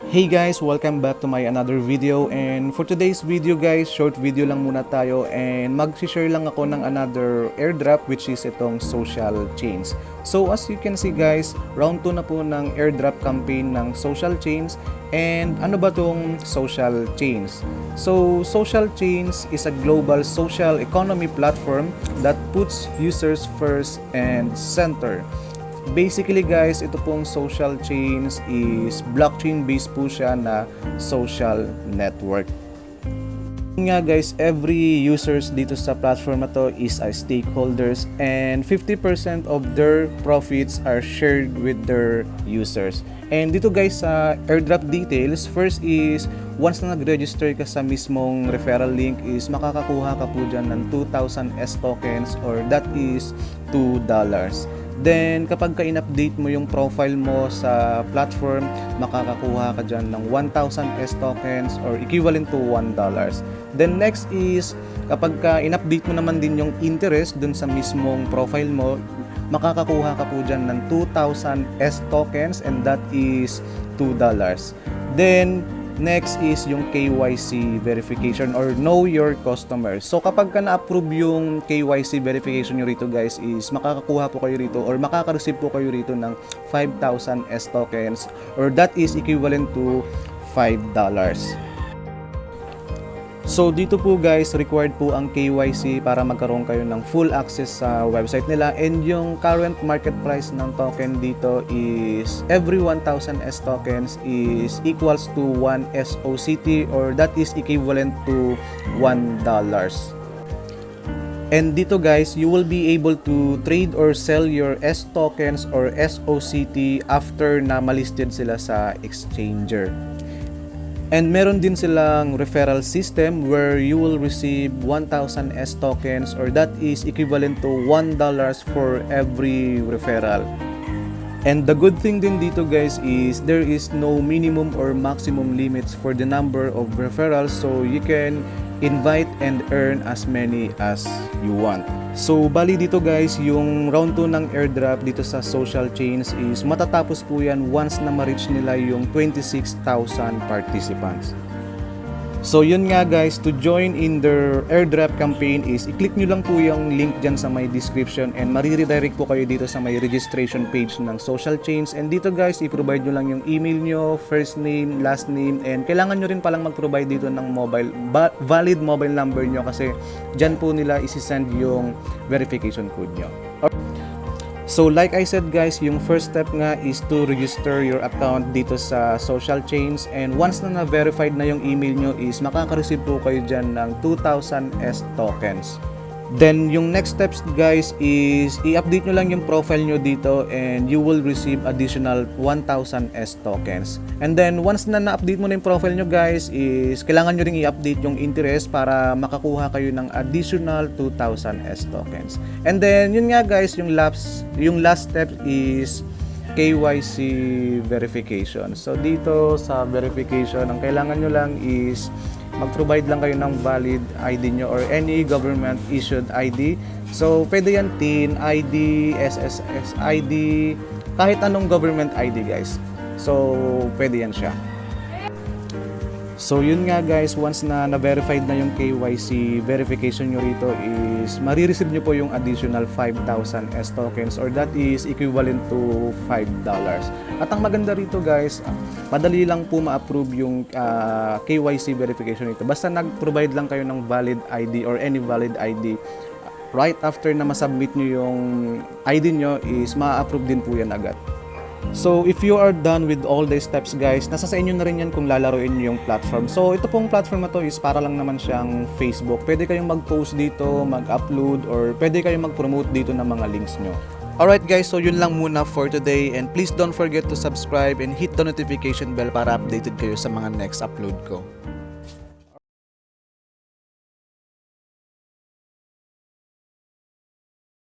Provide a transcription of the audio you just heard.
Hey guys, welcome back to my another video, and for today's video guys, short video lang muna tayo and mag-share lang ako ng another airdrop which is itong SocialChains. So as you can see guys, round 2 na po ng airdrop campaign ng SocialChains. And ano ba tong SocialChains? So SocialChains is a global social economy platform that puts users first and center. Basically guys, ito pong SocialChains is blockchain based po siya na social network. Nga guys, every users dito sa platform na to is a stakeholders and 50% of their profits are shared with their users. And dito guys sa airdrop details, first is once na nag-register ka sa mismong referral link is makakakuha ka po dyan ng 2,000 S tokens or that is $2. Then, kapag ka-in-update mo yung profile mo sa platform, makakakuha ka dyan ng 1,000 S tokens or equivalent to $1. Then, next is, kapag ka-in-update mo naman din yung interest dun sa mismong profile mo, makakakuha ka po dyan ng 2,000 S tokens and that is $2. Then, next is yung KYC Verification or Know Your Customer. So kapag ka na-approve yung KYC Verification nyo rito guys is makakakuha po kayo rito or makaka-receive po kayo rito ng 5,000 S tokens or that is equivalent to $5. So dito po guys, required po ang KYC para magkaroon kayo ng full access sa website nila, and yung current market price ng token dito is every 1,000 S tokens is equals to 1 SOCT or that is equivalent to $1. And dito guys, you will be able to trade or sell your S tokens or SOCT after na malisted sila sa exchanger. And meron din silang referral system where you will receive 1,000 S tokens or that is equivalent to $1 for every referral. And the good thing din dito guys is there is no minimum or maximum limits for the number of referrals, so you can invite and earn as many as you want. So bali dito guys, yung round 2 ng airdrop dito sa SocialChains is matatapos po yan once na ma-reach nila yung 26,000 participants. So yun nga guys, to join in their airdrop campaign is i-click nyo lang po yung link dyan sa my description and mariredirect po kayo dito sa may registration page ng SocialChains. And dito guys, i-provide nyo lang yung email nyo, first name, last name, and kailangan nyo rin palang mag-provide dito ng valid mobile number nyo kasi dyan po nila isi-send yung verification code nyo. So like I said guys, yung first step nga is to register your account dito sa SocialChains, and once na na-verified na yung email nyo is makaka-receive po kayo dyan ng 2,000 S tokens. Then yung next steps guys is i-update nyo lang yung profile nyo dito and you will receive additional 1,000 S tokens. And then once na na-update mo na yung profile nyo guys is kailangan nyo ring i-update yung interest para makakuha kayo ng additional 2,000 S tokens. And then yun nga guys, yung last step is KYC Verification. So dito sa verification, ang kailangan nyo lang is mag-provide lang kayo ng valid ID nyo or any government issued ID. So pwede yan TIN, ID, SSS ID, kahit anong government ID guys. So pwede yan siya. So yun nga guys, once na na-verified na yung KYC verification nyo rito is marireceive nyo po yung additional 5,000 S tokens or that is equivalent to $5. At ang maganda rito guys, madali lang po ma-approve yung KYC verification nito. Basta nag-provide lang kayo ng valid ID or any valid ID. Right after na masubmit nyo yung ID nyo is ma-approve din po yan agad. So if you are done with all the steps guys, nasa sa inyo na rin yan kung lalaruin nyo yung platform. So ito pong platform na to is para lang naman siyang Facebook. Pwede kayong mag-post dito, mag-upload, or pwede kayong mag-promote dito ng mga links nyo. Alright guys, so yun lang muna for today, and please don't forget to subscribe and hit the notification bell para updated kayo sa mga next upload ko.